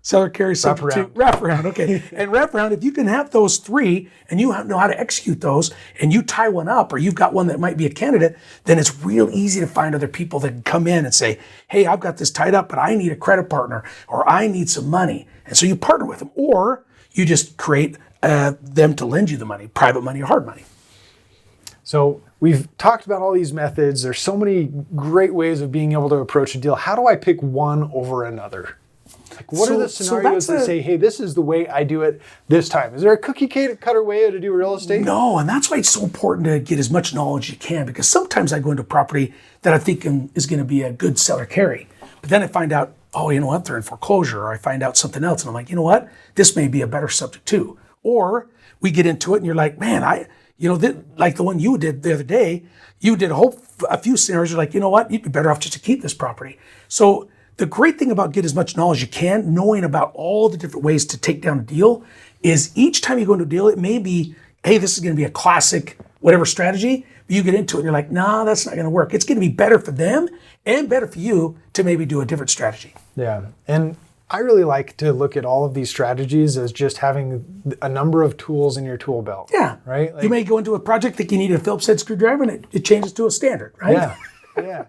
seller carry, substitute, wraparound. Okay. And wraparound, if you can have those three and you know how to execute those and you tie one up or you've got one that might be a candidate, then it's real easy to find other people that can come in and say, hey, I've got this tied up, but I need a credit partner or I need some money. And so you partner with them or you just create them to lend you the money, private money or hard money. So we've talked about all these methods. There's so many great ways of being able to approach a deal. How do I pick one over another? Like what are the scenarios that say, hey, this is the way I do it this time? Is there a cookie cutter way to do real estate? No, and that's why it's so important to get as much knowledge as you can, because sometimes I go into a property that I think is going to be a good seller carry. But then I find out, oh, you know what, they're in foreclosure, or I find out something else. And I'm like, you know what, this may be a better subject too. Or we get into it and you're like, man, like the one you did the other day, you did a few scenarios. You're like, you know what, you'd be better off just to keep this property. So the great thing about get as much knowledge as you can, knowing about all the different ways to take down a deal, is each time you go into a deal, it may be, hey, this is going to be a classic whatever strategy. But you get into it and you're like, nah, that's not going to work. It's going to be better for them and better for you to maybe do a different strategy. Yeah. And I really like to look at all of these strategies as just having a number of tools in your tool belt. Yeah. Right? You may go into a project thinking you need a Phillips head screwdriver and it changes to a standard, right? Yeah. Yeah.